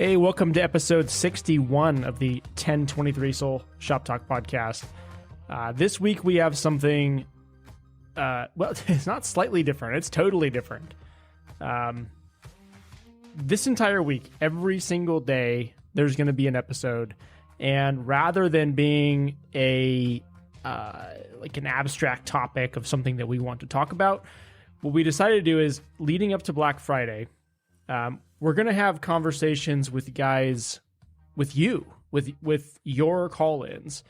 Hey, welcome to episode 61 of the 1023 Soul Shop Talk podcast. This week we have something, well, it's not slightly different, it's totally different. This entire week, every single day, there's going to be an episode. And rather than being like an abstract topic of something that we want to talk about, what we decided to do is, leading up to Black Friday, we're going to have conversations with guys, with you, with your call-ins.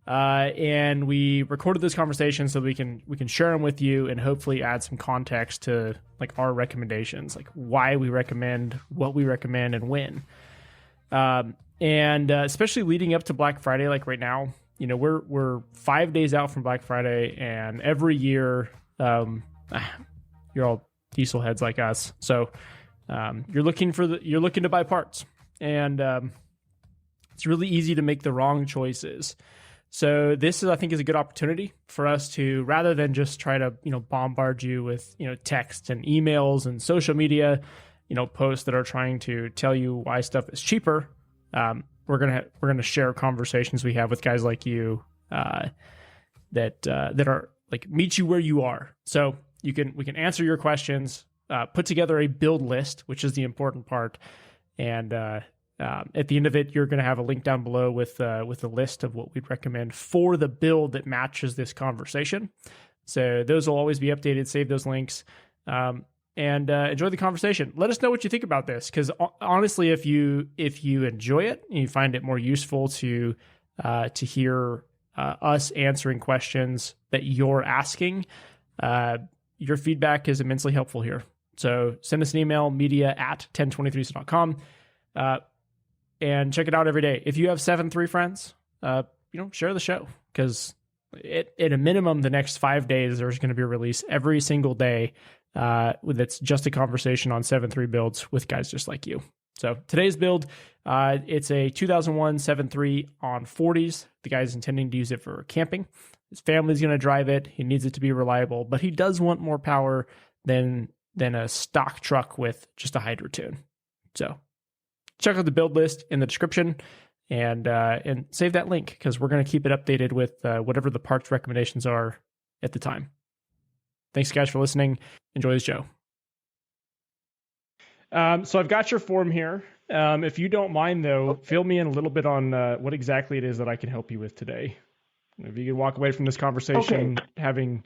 And we recorded those conversations so we can share them with you and hopefully add some context to like our recommendations, like why we recommend, what we recommend, and when. And especially leading up to Black Friday, like right now, you know, we're 5 days out from Black Friday, and every year, you're all diesel heads like us, so you're looking to buy parts, and it's really easy to make the wrong choices. So this is, I think, is a good opportunity for us to, rather than just try to, bombard you with, text and emails and social media, posts that are trying to tell you why stuff is cheaper. We're gonna share conversations we have with guys like you that are like meet you where you are. So we can answer your questions, put together a build list, which is the important part, and at the end of it, you're going to have a link down below with a list of what we'd recommend for the build that matches this conversation. So those will always be updated. Save those links, and enjoy the conversation. Let us know what you think about this, because honestly, if you enjoy it and you find it more useful to hear us answering questions that you're asking, your feedback is immensely helpful here. So send us an email, media@1023.com. And check it out every day. If you have 7-3 friends, share the show, because at a minimum, the next 5 days, there's going to be a release every single day that's just a conversation on 7-3 builds with guys just like you. So today's build, it's a 2001 7.3 on 40s. The guy's intending to use it for camping. His family's going to drive it. He needs it to be reliable, but he does want more power than a stock truck with just a hydro tune. So check out the build list in the description and save that link, because we're going to keep it updated with whatever the parts recommendations are at the time. Thanks, guys, for listening. Enjoy the show. So I've got your form here. If you don't mind, though, fill me in a little bit on what exactly it is that I can help you with today. If you could walk away from this conversation having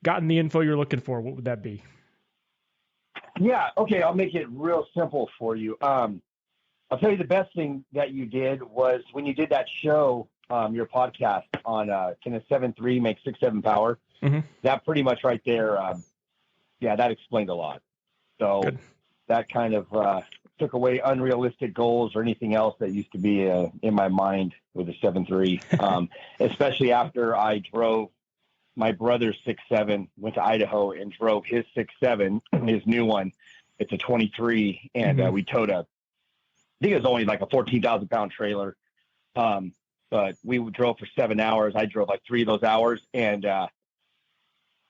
gotten the info you're looking for, what would that be? Yeah, okay, I'll make it real simple for you. I'll tell you the best thing that you did was when you did that show, your podcast on can a 7.3 make 6.7 power? Mm-hmm. That pretty much right there, that explained a lot. So good. That kind of took away unrealistic goals or anything else that used to be in my mind with a 7.3, especially after I drove my brother's 6.7, went to Idaho and drove his 6.7, his new one. It's a 23, and we towed I think it was only like a 14,000 pound trailer. But we drove for 7 hours. I drove like 3 of those hours, and I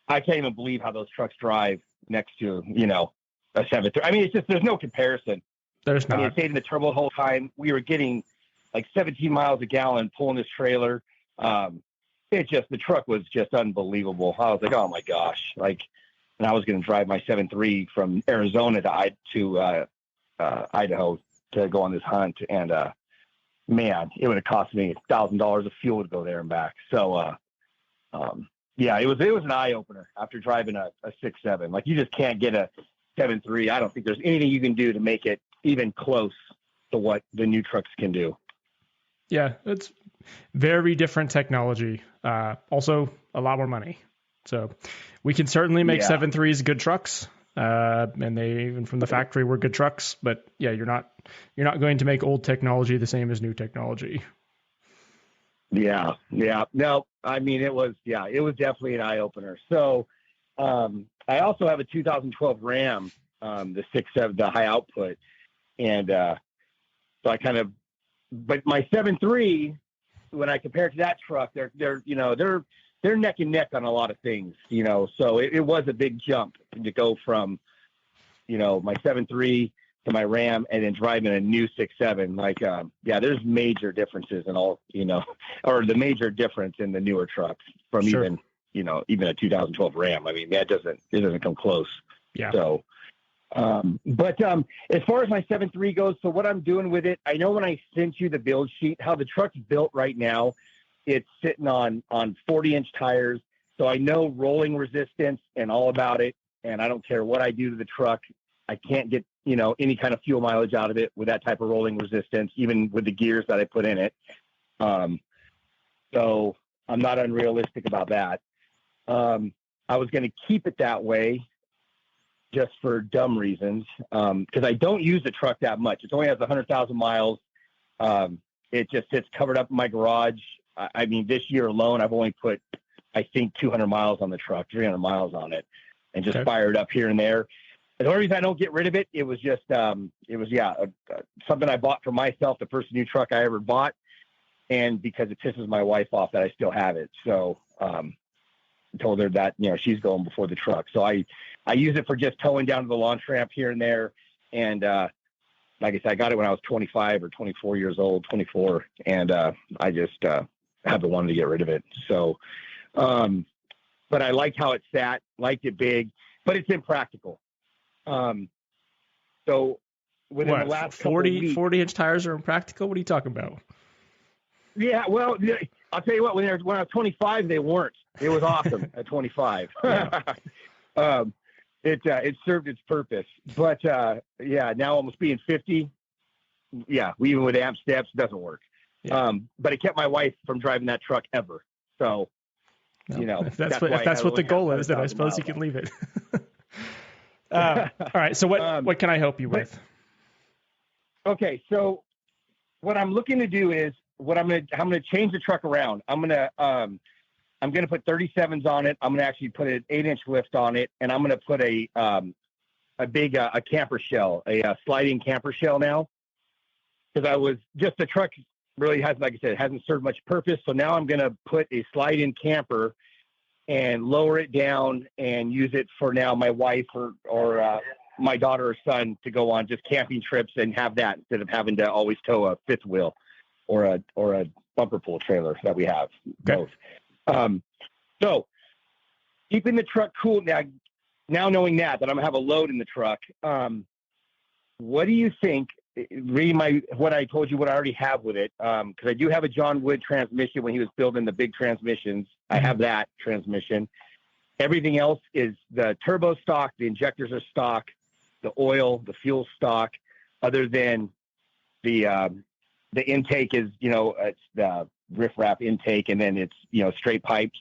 can't even believe how those trucks drive next to, a 7.3. I mean, it's just, there's no comparison. There's not. I mean, it stayed in the turbo the whole time. We were getting like 17 miles a gallon pulling this trailer. The truck was just unbelievable. I was like, oh my gosh. And I was going to drive my 7.3 from Arizona to Idaho to go on this hunt. And, man, it would have cost me $1,000 of fuel to go there and back. So, it was an eye opener after driving a 6.7. Like, you just can't get a 7.3. I don't think there's anything you can do to make it even close to what the new trucks can do. Yeah, it's very different technology. Also a lot more money. So we can certainly make 7.3s good trucks. And they, even from the factory, were good trucks, but you're not going to make old technology the same as new technology. Yeah. No, I mean, it was definitely an eye opener. So, I also have a 2012 Ram, the 6.7, the high output. And, so I but my 7.3, when I compare it to that truck, they're neck and neck on a lot of things, so it was a big jump to go from, my 7.3 to my Ram and then driving a new 6.7, like, there's major differences in all, or the major difference in the newer trucks from Sure. even a 2012 Ram. I mean, it doesn't come close. Yeah. So, but as far as my 7.3 goes, so what I'm doing with it, I know when I sent you the build sheet, how the truck's built right now, it's sitting on 40-inch tires. So I know rolling resistance and all about it. And I don't care what I do to the truck. I can't get, any kind of fuel mileage out of it with that type of rolling resistance, even with the gears that I put in it. So I'm not unrealistic about that. I was going to keep it that way just for dumb reasons, because I don't use the truck that much. It only has 100,000 miles. It just sits covered up in my garage. I mean, this year alone, I've only put, I think, 200 miles on the truck, 300 miles on it, and just fired up here and there. The only reason I don't get rid of it, it was just, something I bought for myself, the first new truck I ever bought, and because it pisses my wife off that I still have it. So I told her that, she's going before the truck. So I use it for just towing down to the launch ramp here and there. And like I said, I got it when I was 25 or 24 years old, 24, and I just haven't wanted to get rid of it. So, but I liked how it sat, liked it big, but it's impractical. So within the last 40-inch tires are impractical? What are you talking about? Yeah, well, I'll tell you what, when I was 25, they weren't. It was awesome at 25. Yeah. It served its purpose. But, now almost being 50, even with amp steps, it doesn't work. Yeah. But it kept my wife from driving that truck ever. So, if that's what the goal is, then I suppose you can leave it. All right. So what can I help you with? Okay. So what I'm looking to do is I'm going to change the truck around. I'm going to put 37s on it. I'm going to actually put an 8-inch lift on it. And I'm going to put a big camper shell, a sliding camper shell now. Because the truck really hasn't, like I said, it hasn't served much purpose. So now I'm going to put a slide-in camper and lower it down and use it for now my wife or my daughter or son to go on just camping trips and have that instead of having to always tow a fifth wheel or a bumper pull trailer that we have. Okay. Both. So keeping the truck cool now knowing that I'm gonna have a load in the truck. What do you think? Read what I told you, what I already have with it. Cause I do have a John Wood transmission when he was building the big transmissions. I have that transmission. Everything else is the turbo stock. The injectors are stock, the oil, the fuel stock, other than the intake is, it's the riff-raff intake. And then it's, straight pipes,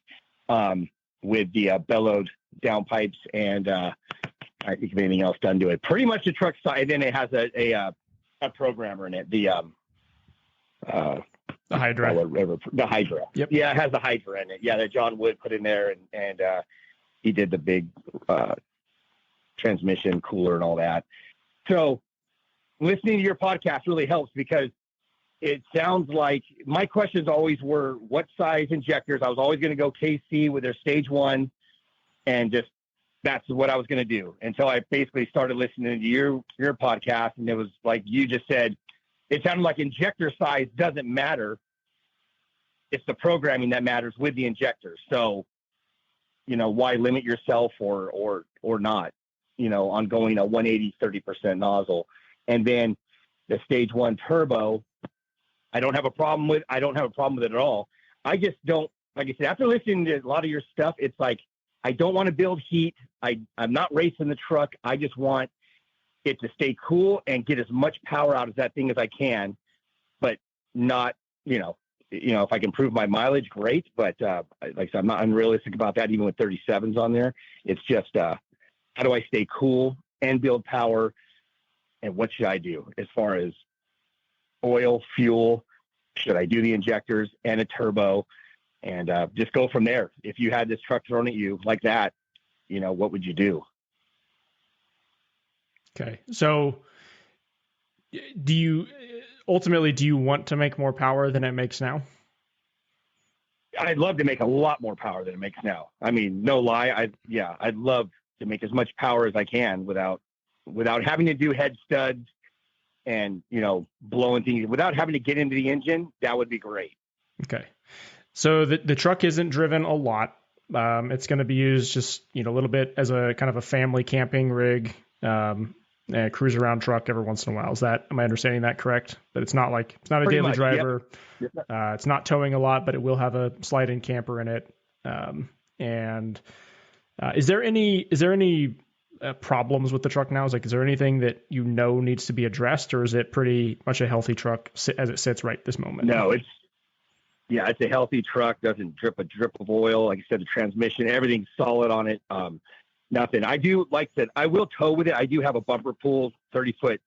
with the bellowed down pipes. And, I think of anything else done to it. Pretty much the truck side. And then it has a programmer in it. The Hydra. The Hydra. Yep. Yeah, it has the Hydra in it. Yeah, that John Wood put in there, and he did the big transmission cooler and all that. So listening to your podcast really helps because it sounds like my questions always were what size injectors. I was always going to go KC with their stage 1, and just that's what I was going to do until I basically started listening to your podcast. And it was like you just said, it sounded like injector size doesn't matter. It's the programming that matters with the injector. So, why limit yourself or not, on going a 180, 30% nozzle. And then the stage 1 turbo, I don't have a problem with it at all. I just don't, like I said, after listening to a lot of your stuff, it's like, I don't want to build heat. I'm not racing the truck. I just want it to stay cool and get as much power out of that thing as I can, but not, if I can improve my mileage, great. But like I said, I'm not unrealistic about that, even with 37s on there. It's just, how do I stay cool and build power? And what should I do as far as oil, fuel? Should I do the injectors and a turbo? And just go from there. If you had this truck thrown at you like that, what would you do? Okay. So do you want to make more power than it makes now? I'd love to make a lot more power than it makes now. I mean, no lie. I'd love to make as much power as I can without having to do head studs, and, blowing things without having to get into the engine, that would be great. Okay. So the truck isn't driven a lot. It's going to be used just, a little bit as a kind of a family camping rig, a cruise around truck every once in a while. Am I understanding that correct? But it's not a Pretty daily much, driver. Yep. It's not towing a lot, but it will have a slide-in camper in it. And is there any problems with the truck now? Is there anything that needs to be addressed, or is it pretty much a healthy truck as it sits right this moment? No, it's a healthy truck. Doesn't drip a drip of oil. Like I said, the transmission, everything's solid on it. Nothing. I do, like I said, I will tow with it. I do have a bumper pull 30-foot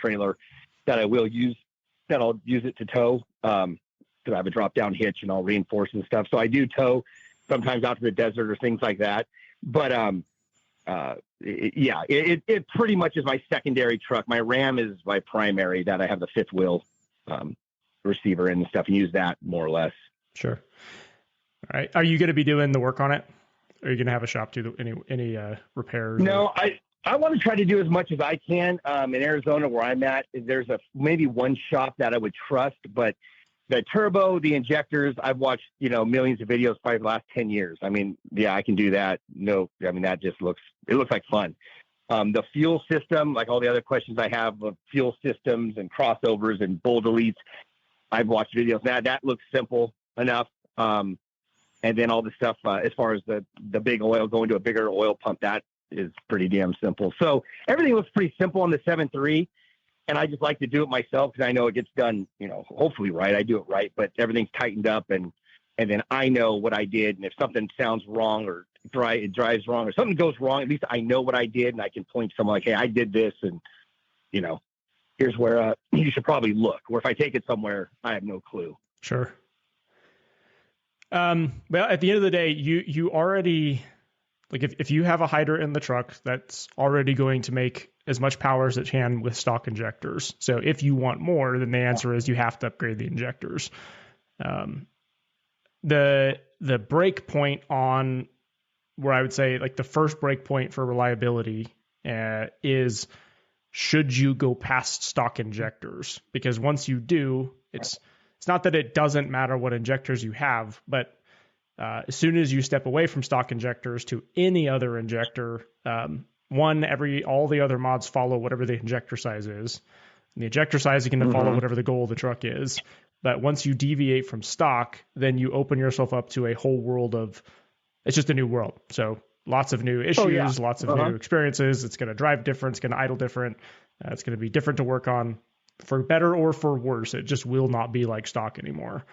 trailer that I'll use it to tow. Because I have a drop down hitch and I'll reinforce and stuff. So I do tow sometimes out to the desert or things like that. But it pretty much is my secondary truck. My Ram is my primary that I have the fifth wheel receiver and stuff, and use that more or less. Sure. All right. Are you going to be doing the work on it? Or are you going to have a shop do any repairs? No, I want to try to do as much as I can. In Arizona, where I'm at, there's maybe one shop that I would trust, but the turbo, the injectors, I've watched, millions of videos probably the last 10 years. I mean, yeah, I can do that. No, I mean, it looks like fun. The fuel system, like all the other questions I have of fuel systems and crossovers and bull deletes, I've watched videos. That looks simple enough. And then all the stuff, as far as the big oil, going to a bigger oil pump, that is pretty damn simple. So everything looks pretty simple on the 7.3. And I just like to do it myself because I know it gets done, hopefully right. I do it right, but everything's tightened up and then I know what I did. And if something sounds wrong or it drives wrong or something goes wrong, at least I know what I did and I can point to someone like, hey, I did this. And, here's where you should probably look. Or if I take it somewhere, I have no clue. Sure. Well, at the end of the day, you already, like if you have a hydrant in the truck, that's already going to make as much power as it can with stock injectors. So if you want more, then the answer is you have to upgrade the injectors. The break point on where I would say like the first break point for reliability is should you go past stock injectors? Because once you do, it's not that it doesn't matter what injectors you have, but as soon as you step away from stock injectors to any other injector, all the other mods follow whatever the injector size is. And the injector size is going to follow whatever the goal of the truck is. But once you deviate from stock, then you open yourself up to a whole world it's just a new world. So lots of new issues, lots of new experiences. It's going to drive different. It's going to idle different. It's going to be different to work on for better or for worse. It just will not be like stock anymore.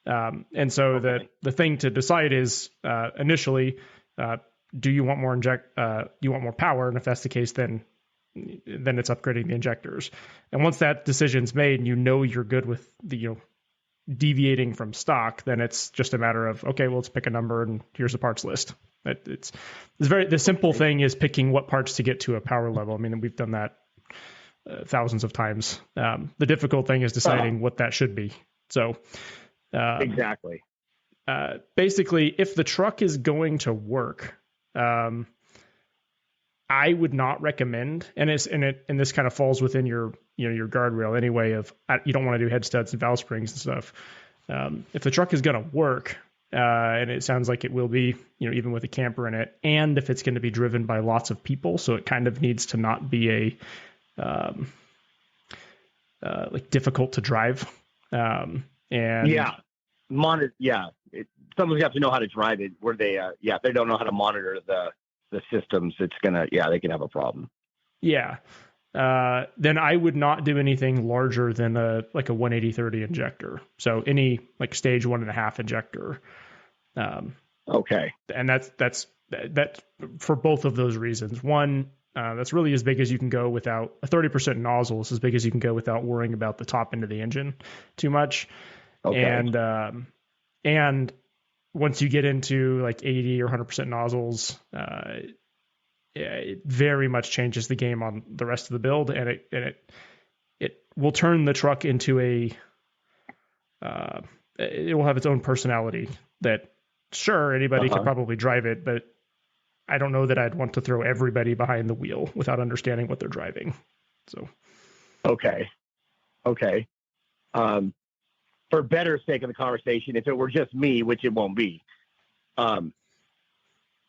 And so the thing to decide is initially, do you want more you want more power? And if that's the case, then it's upgrading the injectors. And once that decision's made and you're good with the, deviating from stock, then it's just a matter of, okay, well, let's pick a number and here's the parts list. The simple thing is picking what parts to get to a power level. I mean, we've done that thousands of times. The difficult thing is deciding what that should be. So exactly. Basically, if the truck is going to work, I would not recommend, and this kind of falls within your guardrail anyway of you don't want to do head studs and valve springs and stuff. If the truck is going to work, and it sounds like it will be, even with a camper in it, and if it's going to be driven by lots of people, so it kind of needs to not be like difficult to drive. Someone's have to know how to drive it. Where they, if they don't know how to monitor the systems, it's gonna, they can have a problem. Yeah. Then I would not do anything larger than a 180/30 injector. So any like stage 1.5 injector. Okay. And that's for both of those reasons. One, that's really as big as you can go without a 30% nozzle is as big as you can go without worrying about the top end of the engine too much. Okay. And once you get into like 80 or 100% nozzles, it very much changes the game on the rest of the build, and it will turn the truck into it will have its own personality that sure, anybody could probably drive it, but I don't know that I'd want to throw everybody behind the wheel without understanding what they're driving. So Okay. Okay. For better sake of the conversation, if it were just me, which it won't be,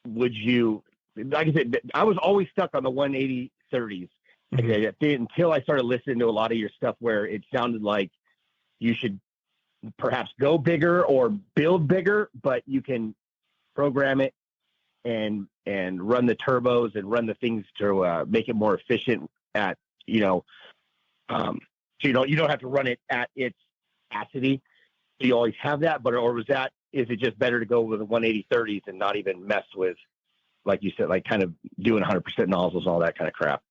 would you, like I said, I was always stuck on the 180 30s. Mm-hmm. Until I started listening to a lot of your stuff where it sounded like you should perhaps go bigger or build bigger, but you can program it and run the turbos and run the things to make it more efficient at, so you don't have to run it at its capacity. So you always have that, or is it just better to go with the 180 30s and not even mess with, like you said, like kind of doing 100% nozzles and all that kind of crap?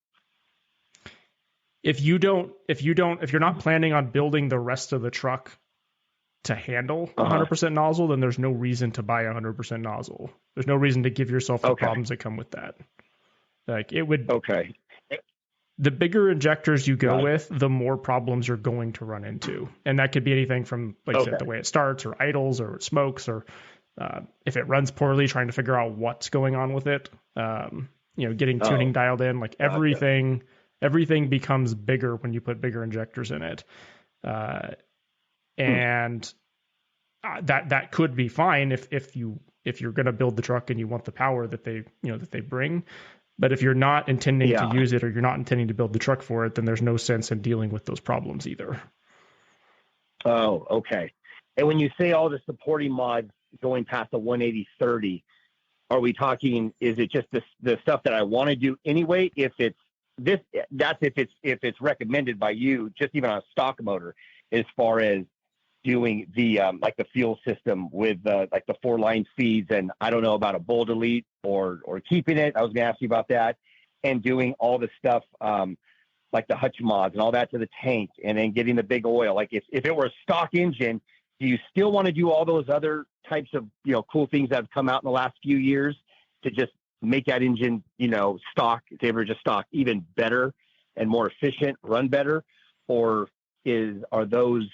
If you're not planning on building the rest of the truck to handle 100% nozzle, then there's no reason to buy 100% nozzle. There's no reason to give yourself the problems that come with that. Like it would. Okay. The bigger injectors you go with, the more problems you're going to run into. And that could be anything from, like I said, the way it starts or idles or it smokes or if it runs poorly, trying to figure out what's going on with it. Getting tuning dialed in, like everything becomes bigger when you put bigger injectors in it. And that could be fine if you're going to build the truck and you want the power that they bring. But if you're not intending to use it or you're not intending to build the truck for it, then there's no sense in dealing with those problems either. Oh, okay. And when you say all the supporting mods going past the 180 30, are we talking, is it just the stuff that I want to do anyway? If it's recommended by you, just even on a stock motor, as far as doing the like the fuel system with like the 4-line feeds, and I don't know about a bowl delete or keeping it. I was gonna ask you about that, and doing all the stuff like the hutch mods and all that to the tank, and then getting the big oil. Like if it were a stock engine, do you still want to do all those other types of cool things that have come out in the last few years to just make that engine stock, if they were just stock, even better and more efficient, run better? Or are those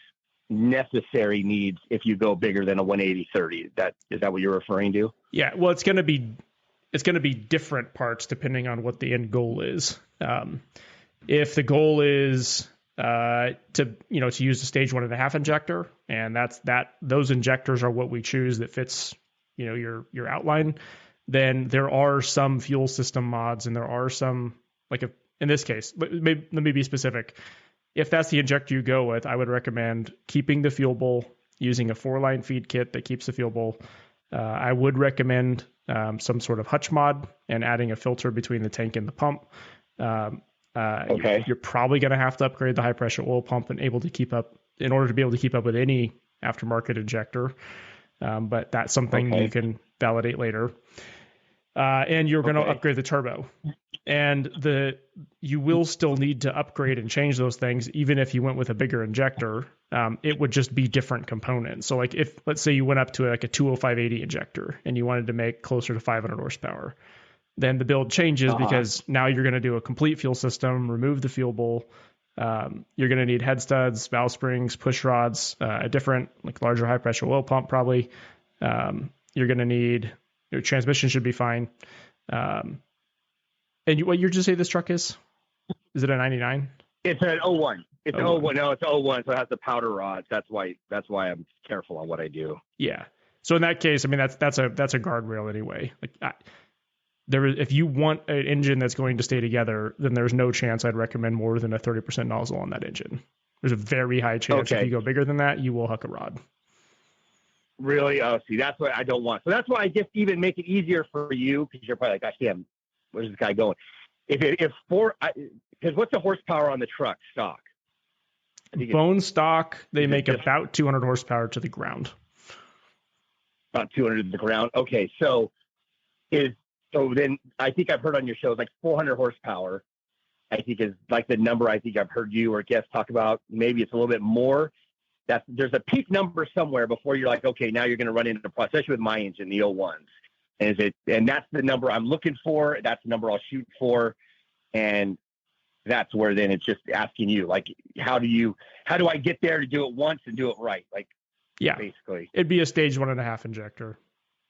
necessary needs if you go bigger than a 180 30? Is that what you're referring to? Yeah, well, it's going to be different parts depending on what the end goal is. If the goal is to use the stage 1.5 injector, and those injectors are what we choose that fits your outline, then there are some fuel system mods, and there are some, like in this case, let me be specific. If that's the injector you go with, I would recommend keeping the fuel bowl, using a 4-line feed kit that keeps the fuel bowl. I would recommend some sort of hutch mod and adding a filter between the tank and the pump. You're probably going to have to upgrade the high pressure oil pump in order to keep up with any aftermarket injector. But that's something you can validate later. And you're going to upgrade the turbo. And you will still need to upgrade and change those things, even if you went with a bigger injector. It would just be different components. So, like if let's say you went up to like a 205/80 injector and you wanted to make closer to 500 horsepower, then the build changes because now you're going to do a complete fuel system, remove the fuel bowl. You're going to need head studs, valve springs, push rods, a different, like larger high pressure oil pump probably. You're going to need, your transmission should be fine. And what year did you say this truck is? Is it a 99? It's an 01. It's 01. No, it's 01. So it has the powder rods. That's why I'm careful on what I do. Yeah. So in that case, I mean, that's a guardrail anyway. Like if you want an engine that's going to stay together, then there's no chance I'd recommend more than a 30% nozzle on that engine. There's a very high chance if you go bigger than that, you will huck a rod. Really? Oh, see, that's what I don't want. So that's why I just even make it easier for you, because you're probably like, gosh, damn, where's this guy going? Because what's the horsepower on the truck stock? Bone stock, they make about 200 horsepower to the ground. About 200 to the ground. Okay, so then I think I've heard on your shows like 400 horsepower. I think is like the number I think I've heard you or guests talk about. Maybe it's a little bit more. There's a peak number somewhere before you're like, okay, now you're going to run into the problem, especially with my engine, the 01s. And that's the number I'm looking for. That's the number I'll shoot for. And that's where then it's just asking you, like, how do I get there to do it once and do it right? Like, yeah, basically it'd be a stage 1.5 injector.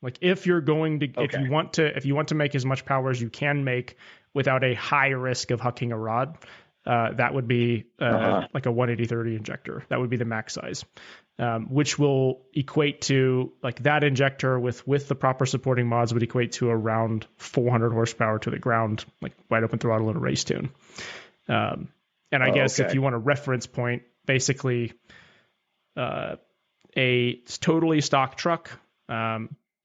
Like if you're going to, if you want to make as much power as you can make without a high risk of hucking a rod, that would be like a 180/30 injector. That would be the max size, which will equate to like that injector with the proper supporting mods would equate to around 400 horsepower to the ground, like wide open throttle in a race tune. And I guess if you want a reference point, basically a totally stock truck,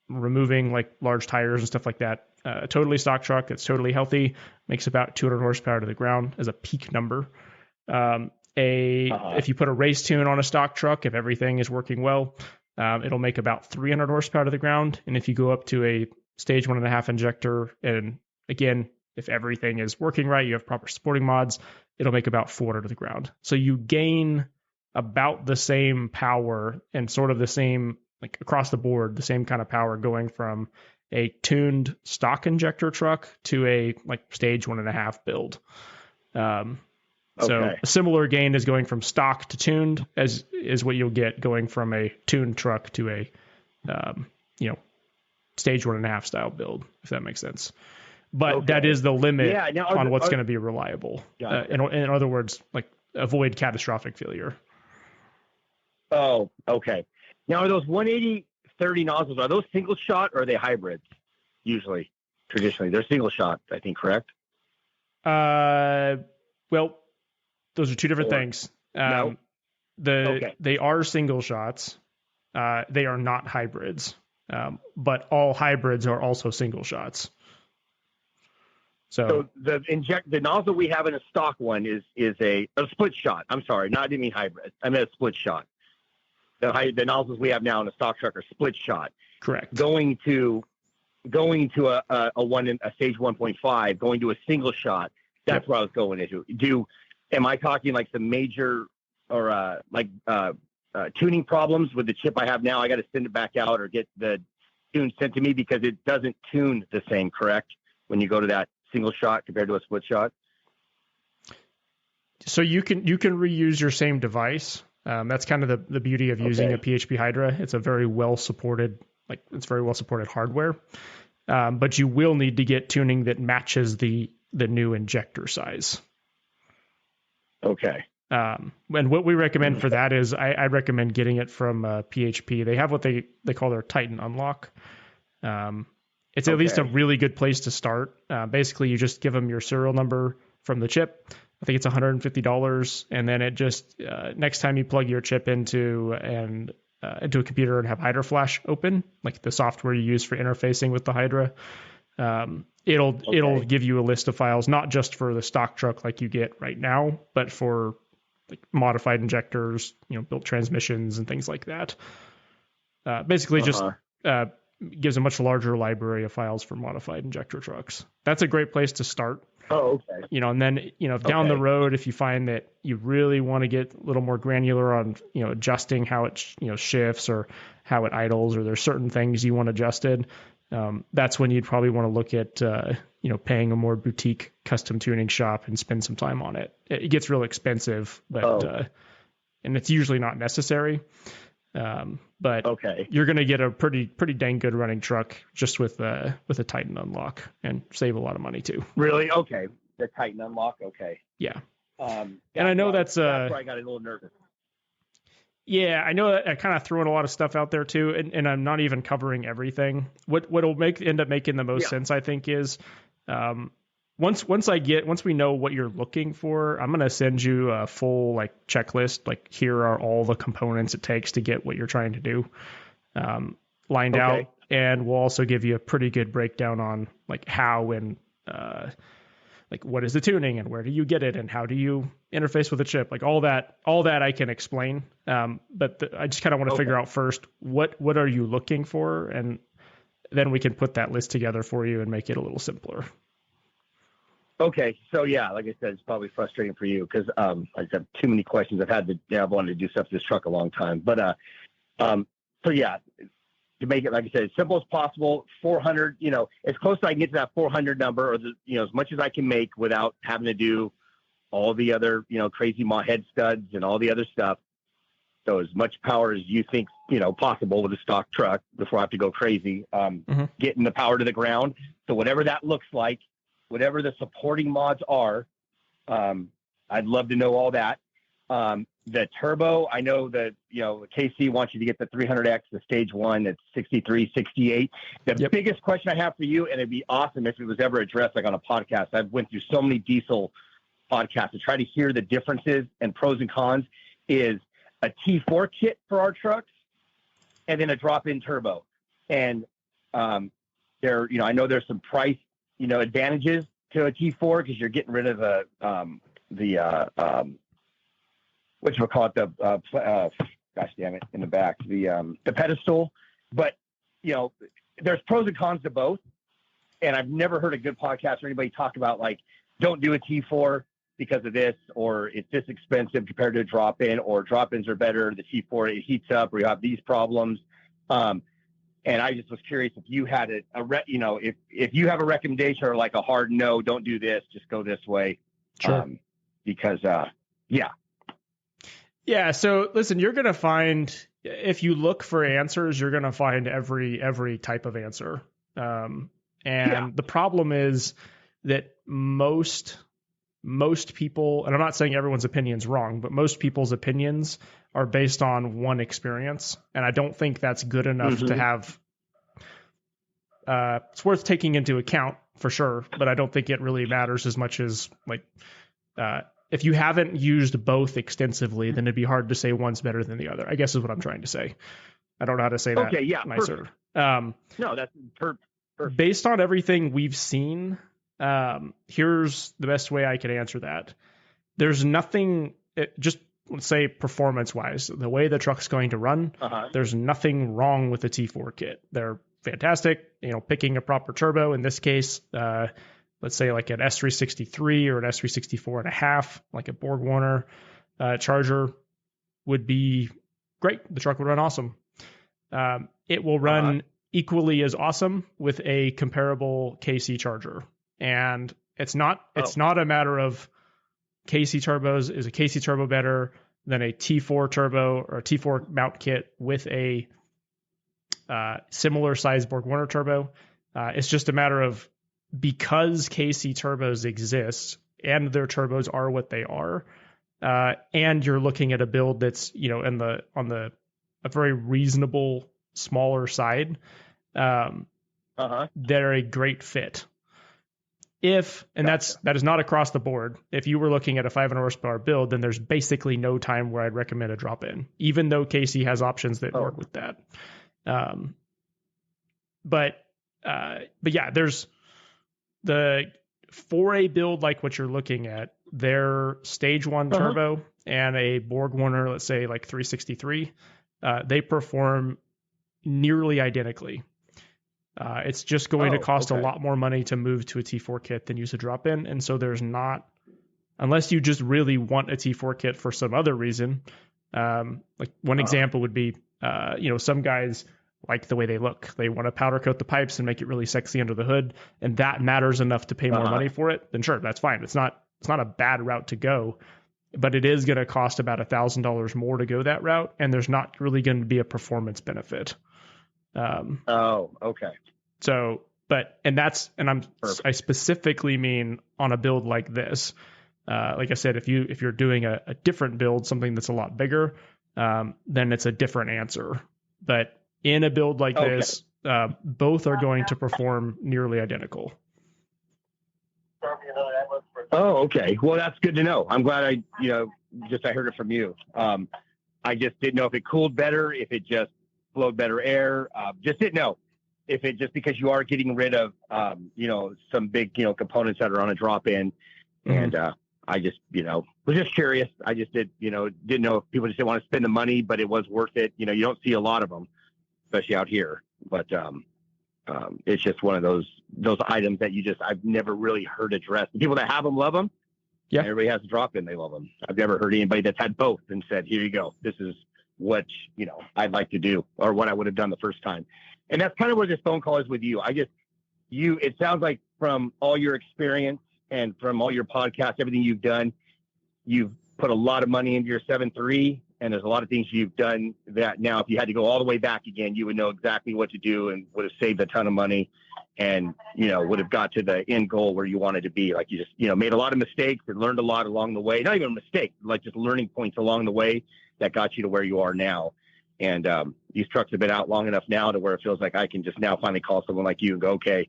removing like large tires and stuff like that, a totally stock truck that's totally healthy makes about 200 horsepower to the ground as a peak number. If you put a race tune on a stock truck, if everything is working well, it'll make about 300 horsepower to the ground. And if you go up to a stage 1.5 injector, and again, if everything is working right, you have proper supporting mods, it'll make about 400 to the ground. So you gain about the same power and sort of the same, like across the board, the same kind of power going from a tuned stock injector truck to a like stage 1.5 build. So a similar gain is going from stock to tuned as is what you'll get going from a tuned truck to a, stage 1.5 style build, if that makes sense. But that is the limit on what's going to be reliable. In other words, like avoid catastrophic failure. Oh, okay. Now, are those 180/30 nozzles, are those single shot or are they hybrids? Usually, traditionally, they're single shot, I think, correct? Well, those are two different things. No. They are single shots. They are not hybrids. But all hybrids are also single shots. So the nozzle we have in a stock one is a split shot. I'm sorry, I didn't mean hybrid. I meant a split shot. The nozzles we have now in a stock truck are split shot. Correct. Going to a stage 1.5, going to a single shot. That's where I was going into. Am I talking like some major or tuning problems with the chip I have now? I got to send it back out or get the tune sent to me because it doesn't tune the same, correct? When you go to that single shot compared to a split shot. So you can reuse your same device. That's kind of the beauty of using a PHP Hydra. It's a very well supported hardware. But you will need to get tuning that matches the new injector size. Okay. And what we recommend for that is I recommend getting it from PHP. They have what they call their Titan Unlock. It's at least a really good place to start. Basically, you just give them your serial number from the chip. I think it's $150, and then it just next time you plug your chip into a computer and have Hydra Flash open, like the software you use for interfacing with the Hydra, it'll give you a list of files, not just for the stock truck like you get right now, but for like modified injectors, built transmissions and things like that. Basically, just gives a much larger library of files for modified injector trucks. That's a great place to start. Oh, okay. And then, down the road, if you find that you really want to get a little more granular on, adjusting how it, shifts or how it idles, or there's certain things you want adjusted, that's when you'd probably want to look at, paying a more boutique custom tuning shop and spend some time on it. It gets real expensive, but, and it's usually not necessary. But you're going to get a pretty dang good running truck just with a Titan Unlock and save a lot of money too. Really? Okay. The Titan Unlock. Okay. Yeah. And I know that's where I got a little nervous. Yeah, I know that I kind of threw in a lot of stuff out there too, and I'm not even covering everything. What'll end up making the most sense, I think, is once we know what you're looking for, I'm gonna send you a full checklist. Like, here are all the components it takes to get what you're trying to do lined out, and we'll also give you a pretty good breakdown on how and what is the tuning and where do you get it and how do you interface with the chip. All that I can explain. But I just kind of want to figure out first what are you looking for, and then we can put that list together for you and make it a little simpler. Okay. So like I said, it's probably frustrating for you because I just have too many questions. I've wanted to do stuff to this truck a long time, but to make it, like I said, as simple as possible, 400, as close as I can get to that 400 number, or as much as I can make without having to do all the other, crazy head studs and all the other stuff. So as much power as you think, possible with a stock truck before I have to go crazy, getting the power to the ground. So whatever that looks like, whatever the supporting mods are, I'd love to know all that. The turbo, I know that, KC wants you to get the 300X, the stage one at 63, 68. The biggest question I have for you, and it'd be awesome if it was ever addressed like on a podcast. I've went through so many diesel podcasts to try to hear the differences and pros and cons, is a T4 kit for our trucks and then a drop-in turbo. And I know there's some price, advantages to a T4 because you're getting rid of gosh damn it, in the back, the pedestal. But, there's pros and cons to both. And I've never heard a good podcast or anybody talk about like, don't do a T4 because of this, or it's this expensive compared to a drop-in, or drop-ins are better. The T4, it heats up, or you have these problems. And I just was curious if you had if you have a recommendation or like a hard no, don't do this, just go this way. Sure. Yeah. So listen, you're going to find, if you look for answers, you're going to find every type of answer. The problem is that most people, and I'm not saying everyone's opinion's wrong, but most people's opinions are based on one experience. And I don't think that's good enough to have, it's worth taking into account for sure, but I don't think it really matters as much as like, if you haven't used both extensively, then it'd be hard to say one's better than the other, I guess is what I'm trying to say. I don't know how to say that nicer. No, that's perfect. Based on everything we've seen, here's the best way I can answer that. There's nothing, just let's say performance wise, the way the truck's going to run, there's nothing wrong with the T4 kit. They're fantastic. Picking a proper turbo in this case, let's say like an S363 or an S364 and a half, like a Borg Warner Charger would be great. The truck would run awesome. It will run equally as awesome with a comparable KC Charger. And it's not a matter of KC turbos. Is a KC turbo better than a T4 turbo or a T4 mount kit with a similar size Borg Warner turbo? It's just a matter of, because KC turbos exist and their turbos are what they are, and you're looking at a build that's on the a very reasonable smaller side, they're a great fit. That is not across the board. If you were looking at a 500 horsepower build, then there's basically no time where I'd recommend a drop in, even though KC has options that work with that. But yeah, there's for a build like what you're looking at, their stage one turbo and a Borg Warner, let's say like 363, they perform nearly identically. It's just going to cost a lot more money to move to a T4 kit than use a drop-in. And so there's not, unless you just really want a T4 kit for some other reason, like one example would be, some guys like the way they look. They want to powder coat the pipes and make it really sexy under the hood, and that matters enough to pay more money for it, then sure, that's fine. It's not a bad route to go, but it is going to cost about $1,000 more to go that route, and there's not really going to be a performance benefit. So, I specifically mean on a build like this. Like I said, if you're doing a different build, something that's a lot bigger, then it's a different answer. But in a build like this, both are going to perform nearly identical. Oh, okay. Well, that's good to know. I'm glad I heard it from you. I just didn't know if it cooled better, if it just flowed better air. Just didn't know if it just because you are getting rid of, some big, components that are on a drop in. And, I just, was just curious. I just didn't know if people just didn't want to spend the money, but it was worth it. You don't see a lot of them, especially out here, but, it's just one of those items that I've never really heard addressed. The people that have them love them. Yeah. Everybody has a drop in. They love them. I've never heard anybody that's had both and said, here you go. This is what, I'd like to do, or what I would have done the first time. And that's kind of where this phone call is with you. It sounds like from all your experience and from all your podcasts, everything you've done, you've put a lot of money into your 7.3, and there's a lot of things you've done that now, if you had to go all the way back again, you would know exactly what to do and would have saved a ton of money. and, would have got to the end goal where you wanted to be. Like you just, made a lot of mistakes and learned a lot along the way. Not even a mistake, like just learning points along the way that got you to where you are now. And these trucks have been out long enough now to where it feels like I can just now finally call someone like you and go, okay,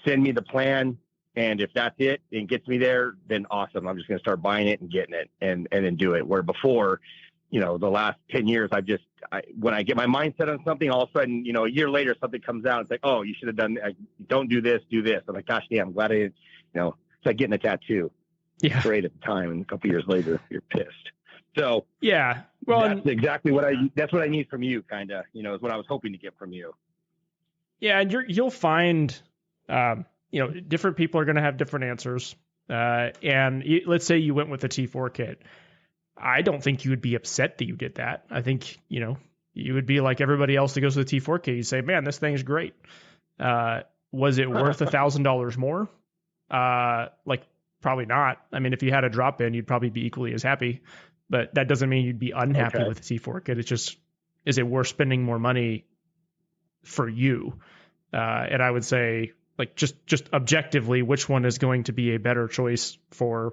send me the plan. And if that's it and gets me there, then awesome. I'm just going to start buying it and getting it and then do it. Where before, the last 10 years, when I get my mindset on something, all of a sudden, a year later, something comes out. It's like, oh, you should have done, don't do this, do this. I'm like, gosh, damn, I'm glad I didn't, it's like getting a tattoo. Yeah. Great at the time. And a couple years later, you're pissed. So yeah, well, that's exactly that's what I need from you, kind of, is what I was hoping to get from you. Yeah. And you'll find, different people are going to have different answers. And let's say you went with the T4 kit. I don't think you would be upset that you did that. I think, you would be like everybody else that goes to the T4 kit. You say, man, this thing is great. Was it worth $1,000 more? Probably not. I mean, if you had a drop in, you'd probably be equally as happy, but that doesn't mean you'd be unhappy with the T4 kit. It's just, is it worth spending more money for you? And I would say, just objectively, which one is going to be a better choice for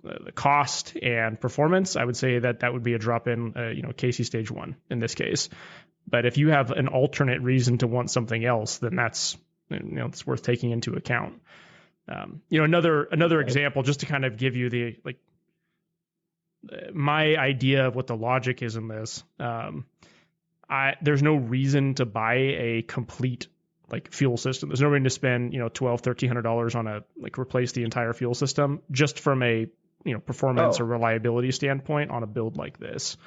the cost and performance? I would say that would be a drop in, Casey stage 1 in this case. But if you have an alternate reason to want something else, then that's, it's worth taking into account. Another example, just to kind of give you the, my idea of what the logic is in this. There's no reason to buy a complete fuel system. There's no reason to spend, $1,200-$1,300 on replace the entire fuel system just from a, performance or reliability standpoint on a build like this.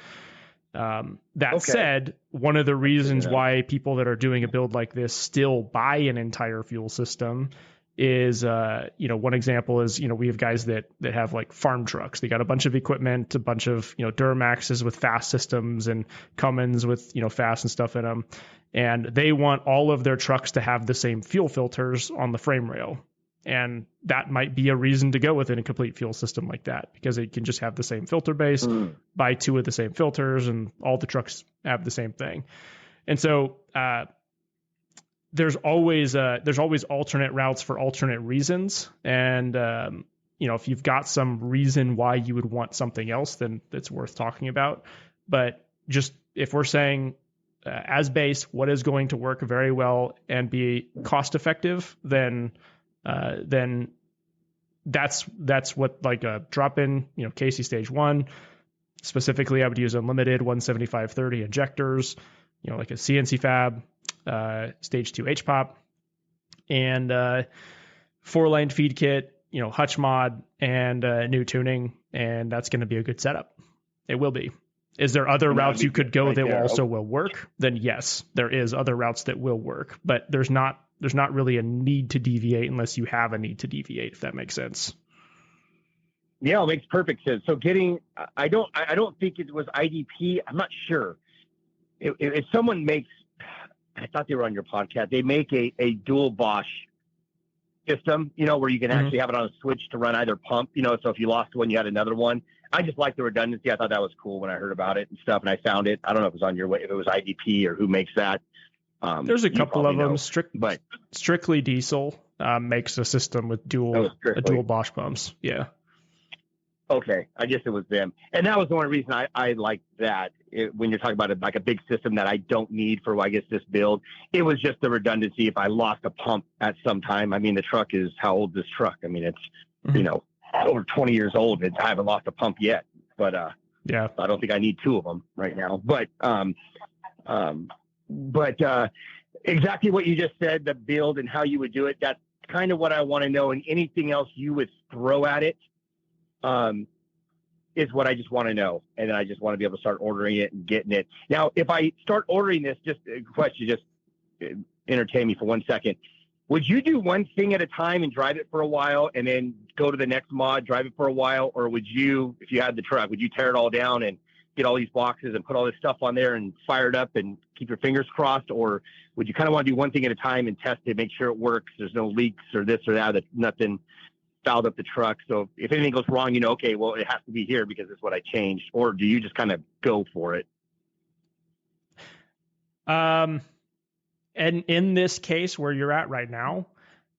That said, one of the reasons why people that are doing a build like this still buy an entire fuel system is, one example is, we have guys that have farm trucks. They got a bunch of equipment, a bunch of, Duramaxes with fast systems and Cummins with, fast and stuff in them. And they want all of their trucks to have the same fuel filters on the frame rail. And that might be a reason to go with a complete fuel system like that, because it can just have the same filter base, buy 2 of the same filters, and all the trucks have the same thing. And so there's always alternate routes for alternate reasons. And, if you've got some reason why you would want something else, then it's worth talking about. But just if we're saying as base, what is going to work very well and be cost effective, then that's what a drop in, Casey stage 1 specifically, I would use unlimited 175/30 injectors, like a CNC fab, stage 2 HPOP, and 4-lane feed kit, hutch mod and new tuning. And that's going to be a good setup. It will be. Is there other routes you could go that will also will work? Then yes, there is other routes that will work, but there's not really a need to deviate unless you have a need to deviate, if that makes sense. Yeah, it makes perfect sense. So I don't think it was IDP. I'm not sure. If someone makes, I thought they were on your podcast, they make a dual Bosch system, where you can actually have it on a switch to run either pump, so if you lost one, you had another one. I just like the redundancy. I thought that was cool when I heard about it and stuff, and I found it. I don't know if it was on your way, if it was IDP or who makes that. There's a couple of them. Strictly Diesel makes a system with dual Bosch pumps. Yeah. Okay, I guess it was them, and that was the only reason I liked that. When you're talking about a big system that I don't need for, I guess, this build, it was just the redundancy. If I lost a pump at some time, I mean, the truck is, how old is this truck? I mean, it's over 20 years old. I haven't lost a pump yet, but yeah, I don't think I need 2 of them right now. But exactly what you just said, the build and how you would do it, that's kind of what I want to know. And anything else you would throw at it is what I just want to know. And then I just want to be able to start ordering it and getting it. Now, if I start ordering this, just a question, just entertain me for 1 second. Would you do one thing at a time and drive it for a while and then go to the next mod, drive it for a while? Or would you, if you had the truck, would you tear it all down and get all these boxes and put all this stuff on there and fire it up and keep your fingers crossed? Or would you kind of want to do one thing at a time and test it, make sure it works, there's no leaks or this or that nothing fouled up the truck? So if anything goes wrong, okay, well, it has to be here because it's what I changed. Or do you just kind of go for it? and in this case where you're at right now,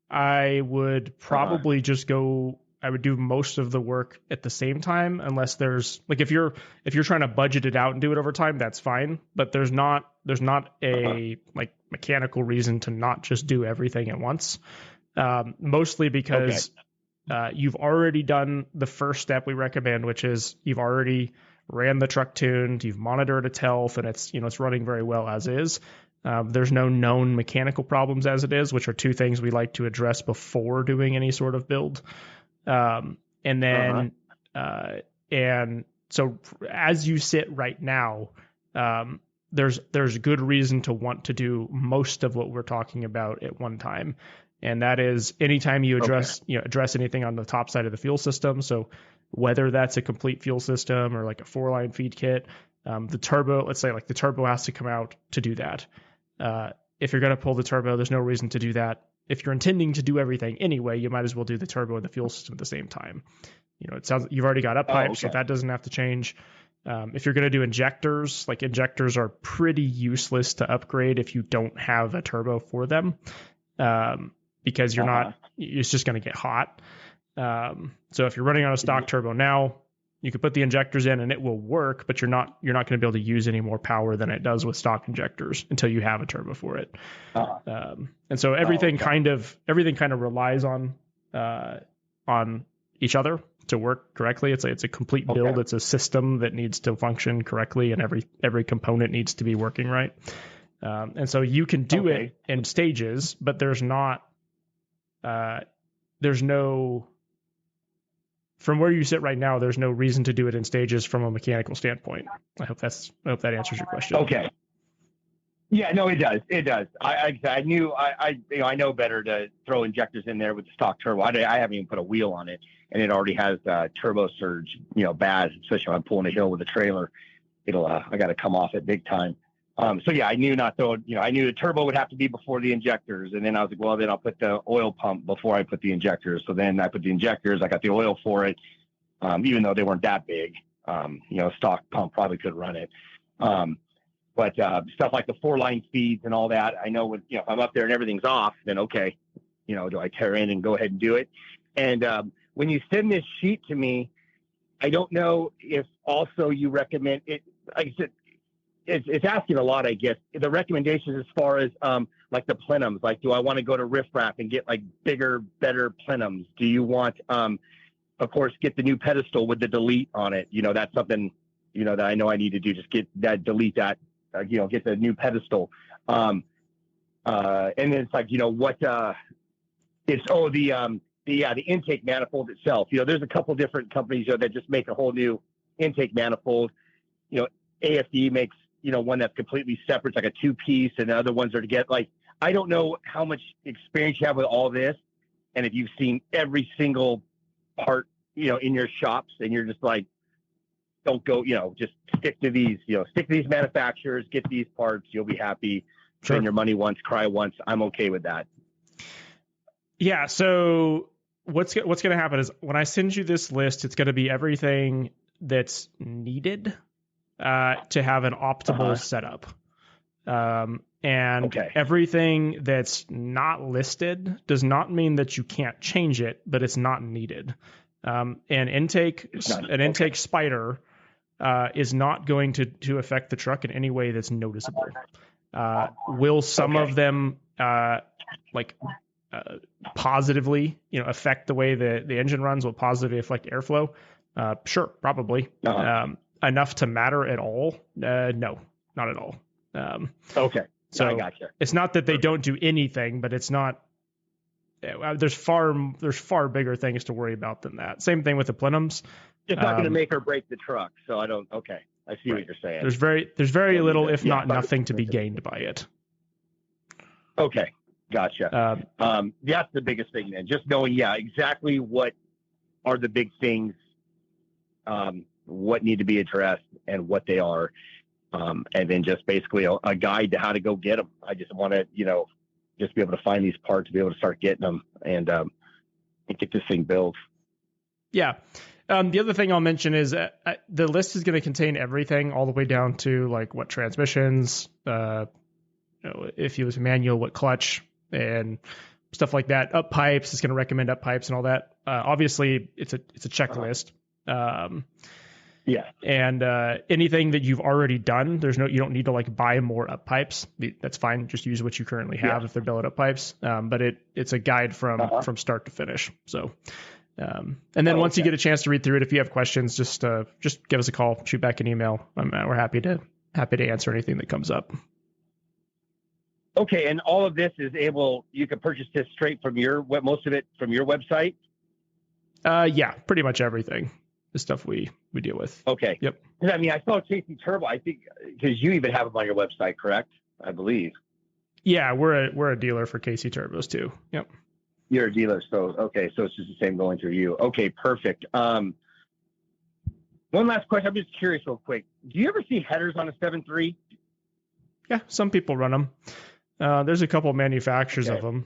I would probably just go. I would do most of the work at the same time, unless there's like if you're trying to budget it out and do it over time, that's fine. But there's not a like mechanical reason to not just do everything at once. Mostly because you've already done the first step we recommend, which is you've already ran the truck tuned, you've monitored its health, and it's running very well as is. There's no known mechanical problems as it is, which are two things we like to address before doing any sort of build. And then, and so as you sit right now, there's good reason to want to do most of what we're talking about at one time. And that is anytime you address anything on the top side of the fuel system. So whether that's a complete fuel system or like a 4-line feed kit, the turbo, let's say like the turbo has to come out to do that. If you're going to pull the turbo, there's no reason to do that. If you're intending to do everything anyway, you might as well do the turbo and the fuel system at the same time. It sounds you've already got up pipes, so that doesn't have to change. If you're going to do injectors, like injectors are pretty useless to upgrade if you don't have a turbo for them, because it's just going to get hot. So if you're running on a stock turbo now, you could put the injectors in and it will work, but you're not going to be able to use any more power than it does with stock injectors until you have a turbo for it. And so everything kind of relies on each other to work correctly. It's a complete build. It's a system that needs to function correctly, and every component needs to be working right. And so you can do it in stages, but there's no, from where you sit right now, there's no reason to do it in stages from a mechanical standpoint. I hope that answers your question. Okay. Yeah, no, it does. It does. I know better to throw injectors in there with the stock turbo. I haven't even put a wheel on it, and it already has turbo surge, bad, especially when I'm pulling a hill with a trailer. I got to come off it big time. So yeah, I knew I knew the turbo would have to be before the injectors. And then I was like, well, then I'll put the oil pump before I put the injectors. So then I put the injectors, I got the oil for it. Even though they weren't that big, stock pump probably could run it. But stuff like the 4-line feeds and all that, I know if I'm up there and everything's off, then okay, do I tear in and go ahead and do it? And when you send this sheet to me, I don't know if also you recommend it. Like I said, it's asking a lot, I guess. The recommendations as far as like the plenums, like do I want to go to Riff Raff and get like bigger, better plenums? Do you want, of course, get the new pedestal with the delete on it? That's something, that I know I need to do. Just get that, delete that, get the new pedestal. And then it's like, the intake manifold itself. There's a couple different companies that just make a whole new intake manifold. AFD makes, one that's completely separate. It's like a 2-piece, and the other ones are to get I don't know how much experience you have with all this. And if you've seen every single part, in your shops, and you're just like, don't go, just stick to these manufacturers, get these parts. You'll be happy. Spend your money once, cry once. I'm okay with that. Yeah. So what's going to happen is when I send you this list, it's going to be everything that's needed to have an optimal setup. And everything that's not listed does not mean that you can't change it, but it's not needed. An intake spider is not going to affect the truck in any way that's noticeable. Will some of them positively, affect the way the engine runs? Will positively affect airflow? Sure, probably. Enough to matter at all? No, not at all. So I gotcha. It's not that they don't do anything, but it's not. There's far bigger things to worry about than that. Same thing with the plenums. It's not going to make or break the truck. So I don't. Okay, I see what you're saying. There's very little, if not nothing, to be gained by it. Okay, gotcha. That's the biggest thing then. Just knowing, exactly what are the big things, what need to be addressed, and what they are. And then just basically a guide to how to go get them. I just want to, just be able to find these parts, be able to start getting them, and get this thing built. Yeah. The other thing I'll mention is the list is going to contain everything all the way down to like what transmissions, if it was manual, what clutch and stuff like that. Up pipes, it's going to recommend up pipes and all that. Obviously, it's a checklist. And anything that you've already done, you don't need to like buy more up pipes. That's fine. Just use what you currently have if they're billet up pipes. But it's a guide from start to finish. So, and then once you get a chance to read through it, if you have questions, just give us a call, shoot back an email. We're happy to answer anything that comes up. Okay, and all of this you can purchase this straight from most of it from your website? Yeah, pretty much everything. The stuff we deal with. Okay. Yep. I mean, I saw Casey Turbo, I think, because you even have them on your website, correct? I believe. Yeah, we're a dealer for KC Turbos too. Yep. You're a dealer, so it's just the same going through you. Okay, perfect. One last question. I'm just curious real quick. Do you ever see headers on a 7.3? Yeah, some people run them. There's a couple manufacturers of them.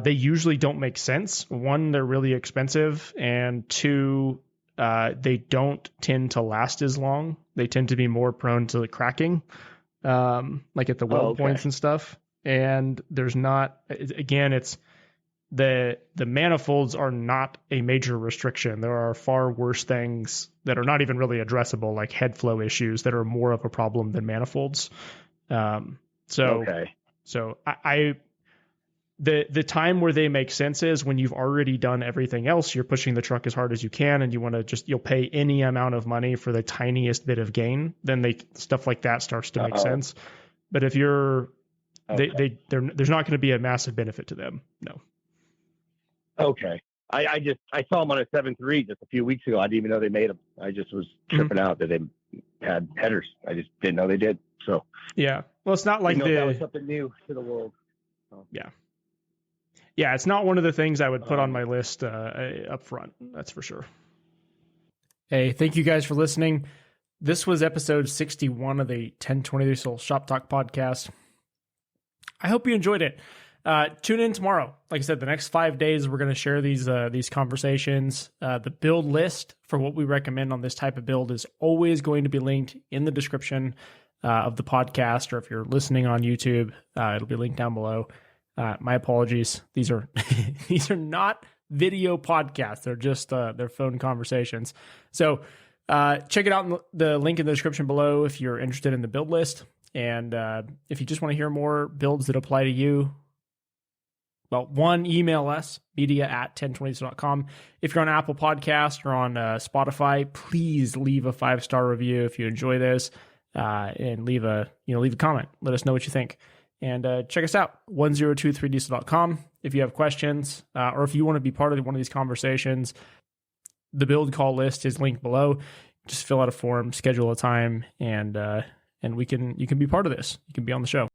They usually don't make sense. One, they're really expensive, and two, they don't tend to last as long. They tend to be more prone to cracking, like at the weld points and stuff. And there's not, again, it's the manifolds are not a major restriction. There are far worse things that are not even really addressable, like head flow issues that are more of a problem than manifolds. So the time where they make sense is when you've already done everything else. You're pushing the truck as hard as you can, and you want to you'll pay any amount of money for the tiniest bit of gain. Then stuff like that starts to make sense. But if you're, there's not going to be a massive benefit to them. No. Okay. I saw them on a 7.3 just a few weeks ago. I didn't even know they made them. I just was tripping out that they had headers. I just didn't know they did. So yeah. Well, it's not like that was something new to the world. So. Yeah. Yeah, it's not one of the things I would put on my list up front. That's for sure. Hey, thank you guys for listening. This was episode 61 of the 1020 Diesel Shop Talk podcast. I hope you enjoyed it. Tune in tomorrow. Like I said, the next 5 days, we're going to share these conversations. The build list for what we recommend on this type of build is always going to be linked in the description of the podcast, or if you're listening on YouTube, it'll be linked down below. My apologies. These are these are not video podcasts. They're just they're phone conversations. So check it out in the link in the description below if you're interested in the build list. And if you just want to hear more builds that apply to you, well, email us, media@1020.com. If you're on Apple Podcast or on Spotify, please leave a 5-star review if you enjoy this, and leave a comment. Let us know what you think. And check us out, 1023diesel.com. If you have questions, or if you want to be part of one of these conversations, the build call list is linked below. Just fill out a form, schedule a time, and you can be part of this. You can be on the show.